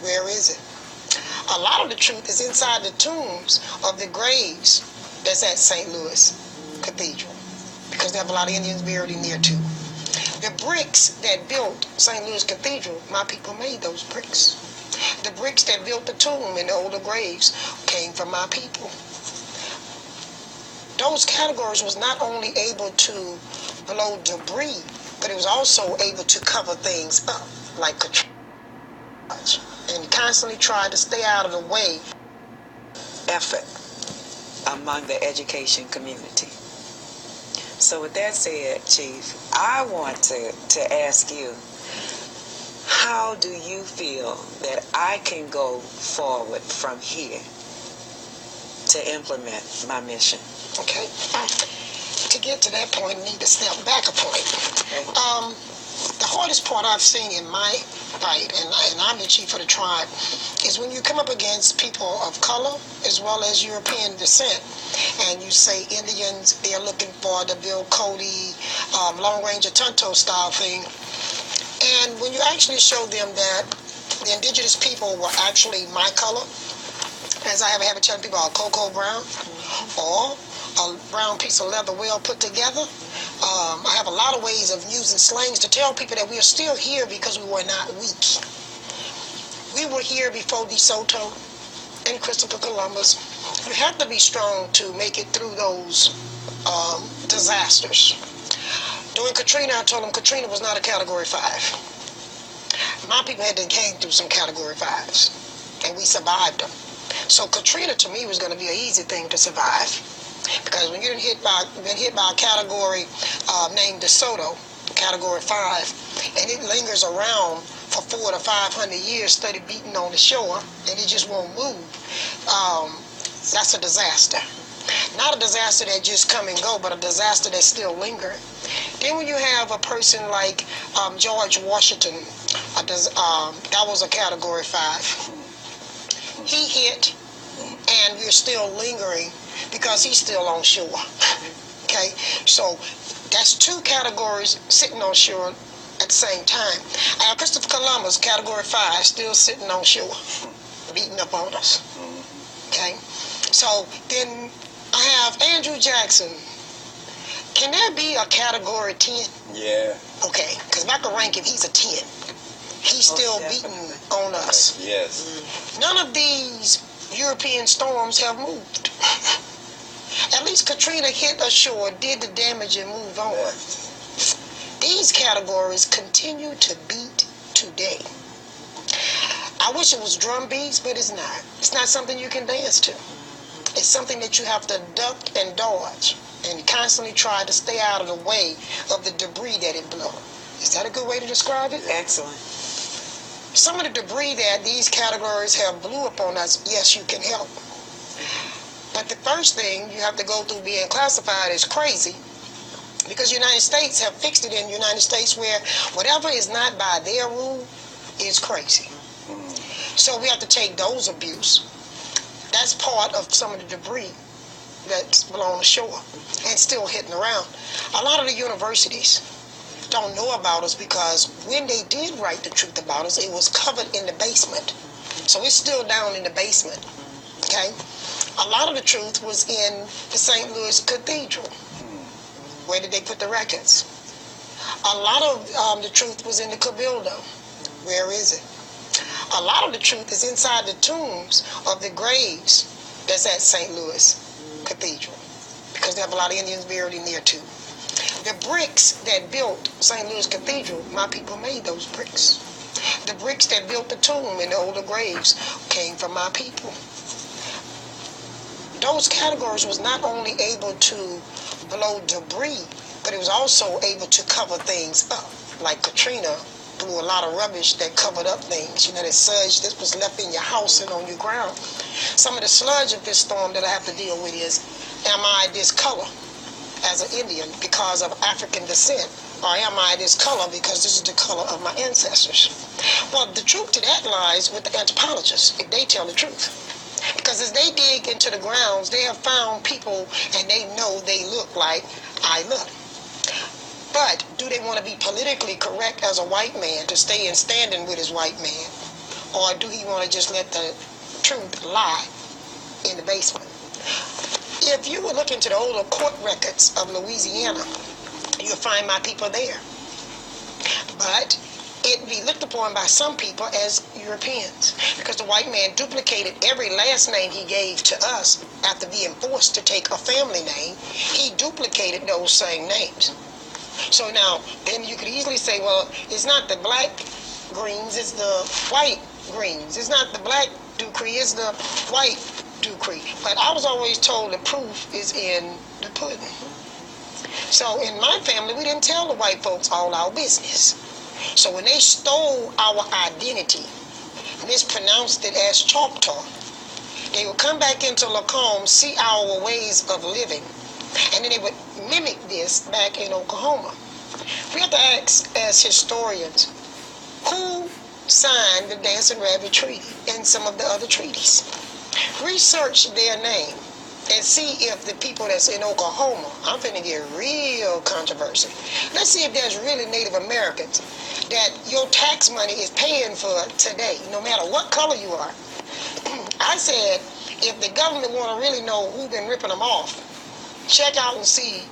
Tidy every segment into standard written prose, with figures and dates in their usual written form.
Where is it? A lot of the truth is inside the tombs of the graves that's at St. Louis Cathedral, because they have a lot of Indians buried in there too. The bricks that built St. Louis Cathedral, my people made those bricks. The bricks that built the tomb in the older graves came from my people. Those categories was not only able to blow debris, but it was also able to cover things up, like Controversies, and constantly tried to stay out of the way. Effort among the education community. So with that said, Chief, I want to ask you, how do you feel that I can go forward from here to implement my mission? Okay. To get to that point, I need to step back a point. Okay. The hardest part I've seen in my fight, and I'm the chief of the tribe, is when you come up against people of color as well as European descent, and you say Indians, they're looking for the Bill Cody, Long Ranger Tonto style thing. And when you actually show them that the indigenous people were actually my color, as I have a habit telling people, are cocoa brown, or a brown piece of leather well put together. I have a lot of ways of using slangs to tell people that we are still here because we were not weak. We were here before DeSoto and Christopher Columbus. You have to be strong to make it through those disasters. During Katrina, I told them Katrina was not a Category 5. My people had came through some Category 5s, and we survived them. So Katrina, to me, was going to be an easy thing to survive. Because when you're been hit by a category named DeSoto, Category 5, and it lingers around for 400 to 500 years, steady beating on the shore, and it just won't move, that's a disaster. Not a disaster that just come and go, but a disaster that's still lingering. Then when you have a person like George Washington, that was a Category 5. He hit, and we're still lingering because he's still on shore. Okay, so that's two categories sitting on shore at the same time. Christopher Columbus, Category 5, still sitting on shore, beating up on us. Okay, so then I have Andrew Jackson. Can that be a Category 10? Yeah. Okay, because if I could rank him, he's a 10. He's still beating on us. Yes. None of these European storms have moved. At least Katrina hit ashore, did the damage, and moved on. These categories continue to beat today. I wish it was drum beats, but it's not. It's not something you can dance to. It's something that you have to duck and dodge and constantly try to stay out of the way of the debris that it blows. Is that a good way to describe it? Excellent. Some of the debris that these categories have blew up on us, yes, you can help. But the first thing you have to go through being classified as crazy, because the United States have fixed it in the United States where whatever is not by their rule is crazy. So we have to take those abuse. That's part of some of the debris that's blown ashore and still hitting around. A lot of the universities don't know about us because when they did write the truth about us, it was covered in the basement. So it's still down in the basement. Okay? A lot of the truth was in the St. Louis Cathedral. Where did they put the records? A lot of the truth was in the Cabildo. Where is it? A lot of the truth is inside the tombs of the graves that's at St. Louis Cathedral, because they have a lot of Indians buried in there too. The bricks that built St. Louis Cathedral, my people made those bricks. The bricks that built the tomb in the older graves came from my people. Those categories was not only able to blow debris, but it was also able to cover things up. Like Katrina blew a lot of rubbish that covered up things. You know, that sludge that was left in your house and on your ground. Some of the sludge of this storm that I have to deal with is, am I this color as an Indian because of African descent? Or am I this color because this is the color of my ancestors? Well, the truth to that lies with the anthropologists, if they tell the truth. Because as they dig into the grounds, they have found people and they know they look like I look. But do they want to be politically correct as a white man to stay in standing with his white man? or do he want to just let the truth lie in the basement? If you would look into the older court records of Louisiana, you'll find my people there. But it be looked upon by some people as Europeans, because the white man duplicated every last name he gave to us after being forced to take a family name. He duplicated those same names. So now, then you could easily say, well, it's not the black Greens, it's the white Greens. It's not the black Dupree, it's the white Dupree. But I was always told the proof is in the pudding. So in my family, we didn't tell the white folks all our business. So when they stole our identity, mispronounced it as Choctaw, they would come back into Lacombe, see our ways of living, and then they would mimic this back in Oklahoma. We have to ask, as historians, who signed the Dancing Rabbit Treaty and some of the other treaties? Research their name and see if the people that's in Oklahoma, I'm finna get real controversy. Let's see if there's really Native Americans that your tax money is paying for today, no matter what color you are. I said, if the government want to really know who been ripping them off, check out and see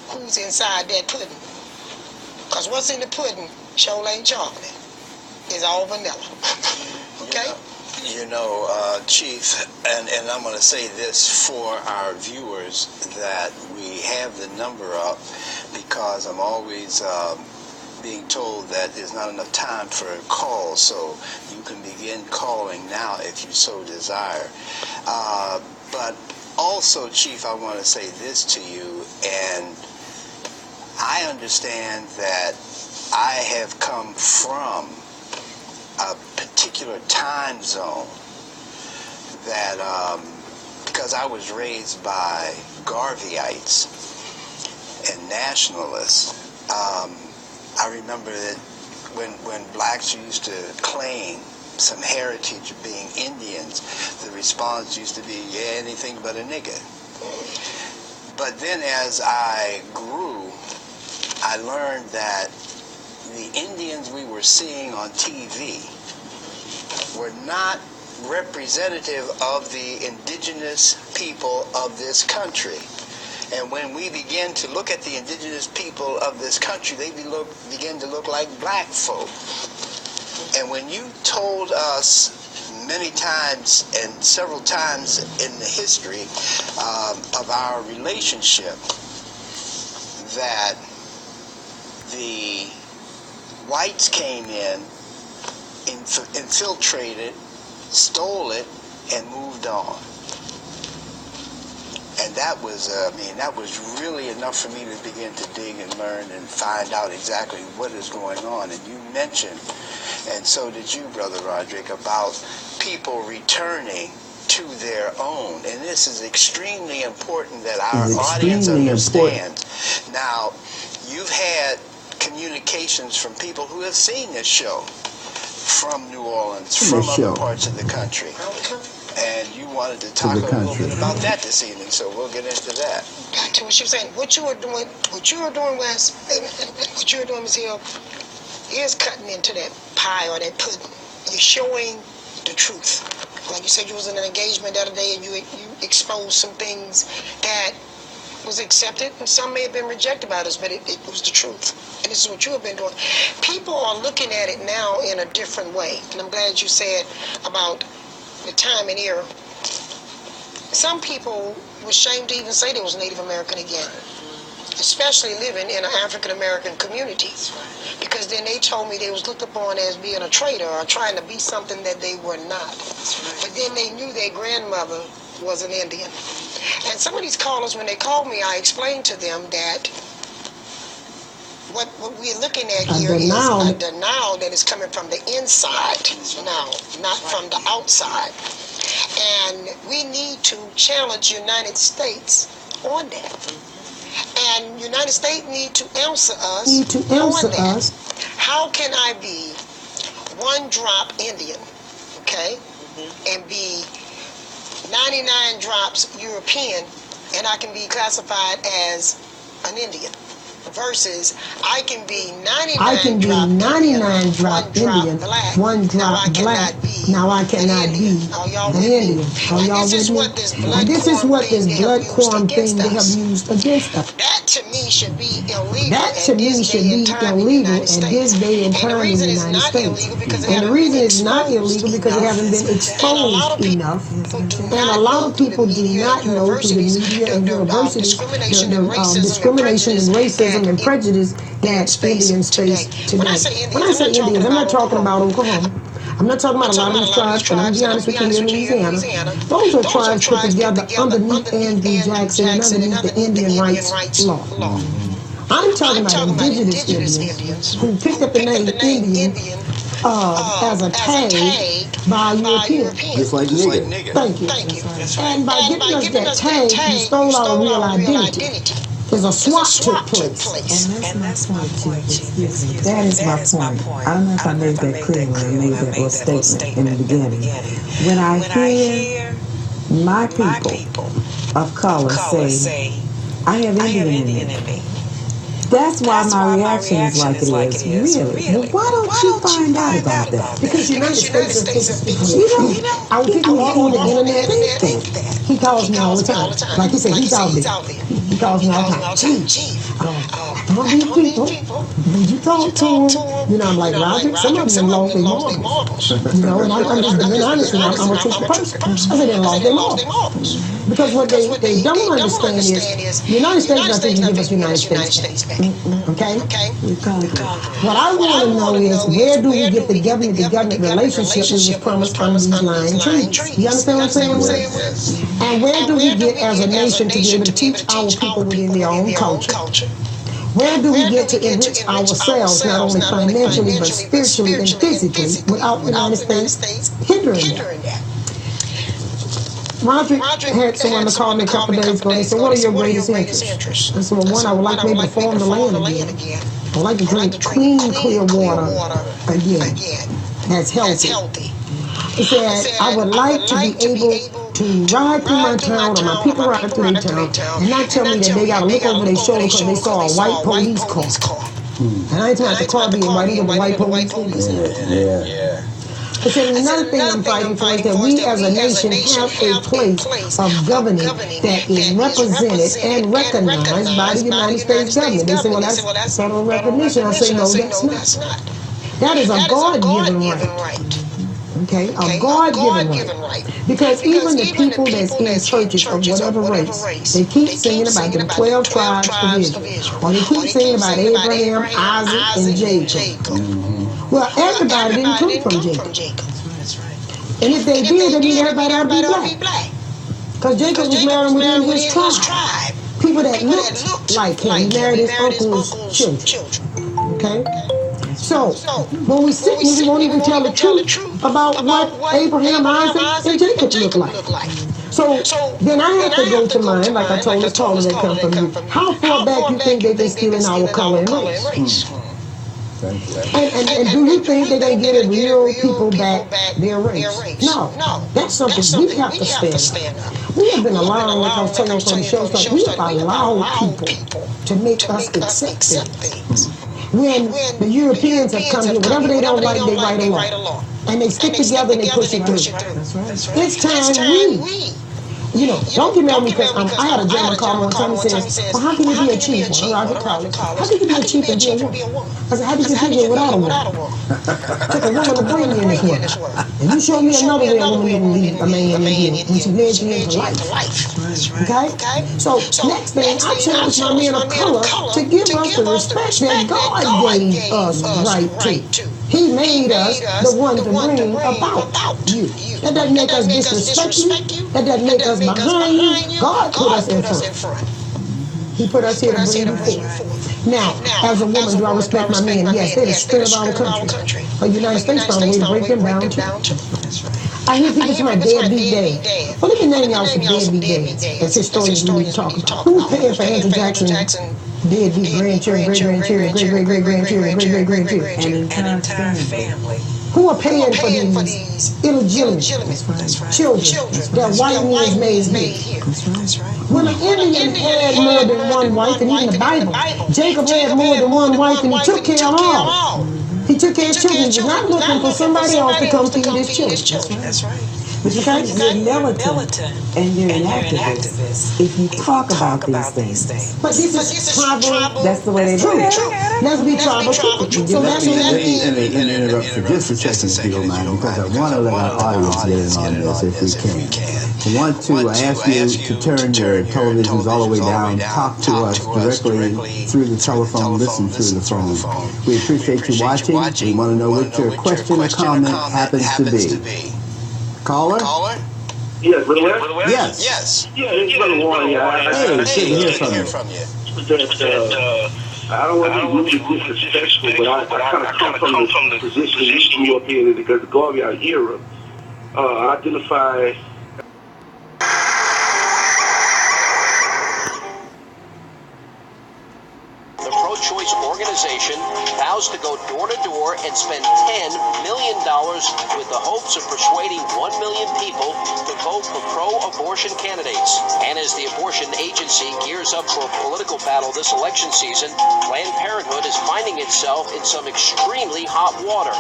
who's inside that pudding. Because what's in the pudding sure ain't chocolate. It's all vanilla. Okay? Chief, and I'm going to say this for our viewers, that we have the number up because I'm always being told that there's not enough time for a call, so you can begin calling now if you so desire. But also, Chief, I want to say this to you, and I understand that I have come from a particular time zone that, because I was raised by Garveyites and nationalists, I remember that when blacks used to claim some heritage of being Indians, the response used to be, yeah, anything but a nigger. But then as I grew, I learned that the Indians we were seeing on TV were not representative of the indigenous people of this country. And when we begin to look at the indigenous people of this country, they begin to look like black folk. And when you told us many times and several times in the history of our relationship that the whites came in, infiltrated, stole it, and moved on. And that was, that was really enough for me to begin to dig and learn and find out exactly what is going on. And you mentioned, and so did you, Brother Roderick, about people returning to their own. And this is extremely important that our audience understands. Now, you've had communications from people who have seen this show from New Orleans, from other parts of the country. And you wanted to talk a little bit about that this evening, so we'll get into that. Back to what you were saying. What you were doing, Wes, what you were doing, Ms. Hill, is cutting into that pie or that pudding. You're showing the truth. Like you said, you was in an engagement the other day and you exposed some things that was accepted, and some may have been rejected by us, but it was the truth. And this is what you have been doing. People are looking at it now in a different way, and I'm glad you said about the time and era. Some people were ashamed to even say they was Native American again, especially living in an African American community, because then they told me they was looked upon as being a traitor or trying to be something that they were not. But then they knew their grandmother was an Indian. And some of these callers, when they called me, I explained to them that what we're looking at here is a denial that is coming from the inside now, not from the outside. And we need to challenge United States on that. And United States need to answer us on that. How can I be one drop Indian, okay, and be 99 drops European, and I can be classified as an Indian? versus I can be 99 drop Indian, one drop black. Now I cannot be an Indian. Are y'all with me? And this is what this blood quorum thing they have used against us. That to me should be illegal. That to me should be illegal at this day and time in the United States. And the reason it's not illegal because it hasn't been exposed enough. And a lot of people do not know through the media and university the discrimination and racism and prejudice that Indians face today. When I say Indians, I'm not talking about Oklahoma. I'm not talking about a lot of these tribes, but I'm be honest with you, in Louisiana, those are tribes put together underneath Andrew Jackson and underneath the Indian rights law. I'm talking about indigenous Indians who picked up the name Indian as a tag by Europeans. Just like nigger. Thank you. And by giving us that tag, you stole our real identity. There's a swap took place. And that's my point, Chief. That is my point. I don't know if I made that clear when I made that little statement in the beginning. When I hear my people of color say, I have Indian in me. That's why my reaction is like it is. Really? Well, why don't you find out about that? Because the United States our people on the internet think that. He calls me all the time. Like he said, he's out there. He calls me all the time. Chief, all these people, when you talk to them, you know, I'm like, Roger, some of them lost their marbles. You know, and I'm just being honest, and I'm a truthful person. I said they lost their marbles. Because what they don't understand is the United States doesn't give us United States back. Okay? What I want to know is where do we get the government relationship we was promised under these lying treaties? You understand what I'm saying? And where do we get as a nation to be able to teach our people within their own culture? Where do we get to enrich ourselves, not only financially, but spiritually and physically, without the United States hindering that? Roger had someone to call me a couple days ago. They said, what are your greatest interests? I said, well, one, I would like maybe to farm the land again. I would like to drink clean, clear water again. That's healthy. He said, I would like to be able to ride through my town, or my people ride through their town, and not tell me that they got to look over their shoulder because they saw a white police car. And I ain't talking about the car being right into the white police car. Yeah. But then another thing I'm fighting for is that we as a nation have a place of governing that is represented and recognized by the United States government. They say, well, that's federal recognition. I say, no, that's not. That is a God-given right. Okay, a God-given right. Because even the people that's in churches of whatever race, they keep singing about the 12 tribes of Israel. Or they keep singing about Abraham, Isaac, and Jacob. Well, everybody didn't come from Jacob. And if they did, that means everybody ought to be black. Because Jacob was married within his tribe. People that looked like him. He married his uncle's children. Okay? So, when we sit here, we won't even tell the truth about what Abraham, Isaac, and Jacob looked like. So, then I have to go to mine, like I told the caller that come from you. How far back do you think they've been stealing our color and race? And do you think they're going to give real people back their race? No. That's something we have to stand up. We have been allowing, like I was telling you from the show, we have allowed people to make us accept things. When the Europeans have come here, whatever they don't like, they write a law. And they stick together and they push it through. It's time we, you know, don't get mad at me because I had a gentleman call me one time and says, well, how can you be a chief? Roger College. How can you be a chief and be a woman? I said, how did you be here without a woman? Took a woman to bring you in this world. And you show me another way a woman can lead a man in here when she led you into life. Okay? So, next thing, I challenge my men of color to give us the respect that God gave us right to. He made us the one to bring about you. That doesn't make us disrespect you. That doesn't make us behind you. God put us in front. He put us here to bring you forth. Now, as a woman, do I respect my men? Yes, they're the spirit of our country. The United States found a way to break them down too. I hear people say my deadbeat dad. Well, let me name y'all some deadbeat dads. That's historians we need to talk about. Who's paying for Andrew Jackson deadbeat grandchildren, great-grandchildren, great-great-great-grandchildren, great-great-grandchildren? An entire family. Who are paying for these illegitimate children that white men made here? That's right. When an Indian had more than one wife, and even the Bible, Jacob had more than one wife, and he took care of all. He took care of his children. He was not looking for somebody else to come feed his children. That's right. Okay? You're militant and you're an activist if you talk about these things. But this is tribal. That's the way they do it. Let's be tribal people. So Let that's me what interrupt for just a second, if you don't mind, because I want to let our audience get in on this if we can. I want to ask you to turn your televisions all the way down, talk to us directly through the telephone, listen through the phone. We appreciate you watching. We want to know what your question or comment happens to be. Caller? Yes, Brother West? Yes. Yeah, it's Brother Warren. Hey, good to hear from you. I don't want to be disrespectful, but I kind of come from the position you grew up in because the Garvey era identify. The pro-choice organization vows to go door to door and spend $10 million with the hopes of persuading 1 million people to vote for pro-abortion candidates. And as the abortion agency gears up for a political battle this election season, Planned Parenthood is finding itself in some extremely hot water.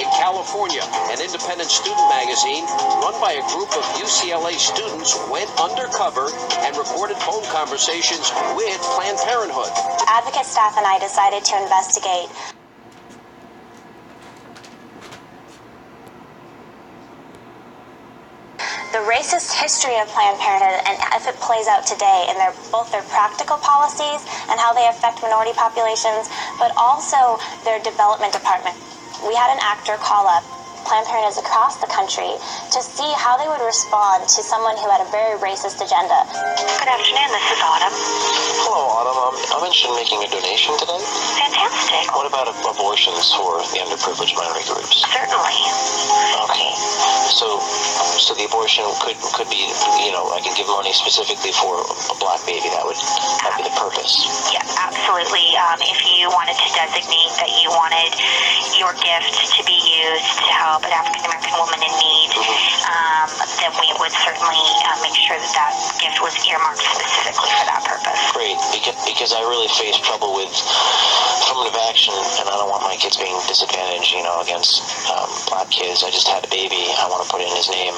In California, an independent student magazine run by a group of UCLA students went undercover and recorded phone conversations with Planned Parenthood. Advocate staff and I decided to investigate. The racist history of Planned Parenthood and if it plays out today in both their practical policies and how they affect minority populations, but also their development department. We had an actor call up Planned Parenthood across the country to see how they would respond to someone who had a very racist agenda. Good afternoon, this is Autumn. Hello, Autumn. I'm interested in making a donation today. Fantastic. What about abortions for the underprivileged minority groups? Certainly. Okay. So the abortion could be, I can give money specifically for a black baby. That'd be the purpose. Yeah, absolutely. If you wanted to designate that you wanted your gift to be used to help an African American woman in need, then we would certainly make sure that gift was earmarked specifically for that purpose. Great, because I really face trouble with affirmative action, and I don't want my kids being disadvantaged, against black kids. I just had a baby. I want to put in his name,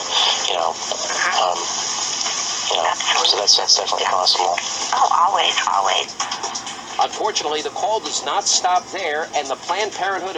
so that's definitely possible. Oh, always. Unfortunately, the call does not stop there, and the Planned Parenthood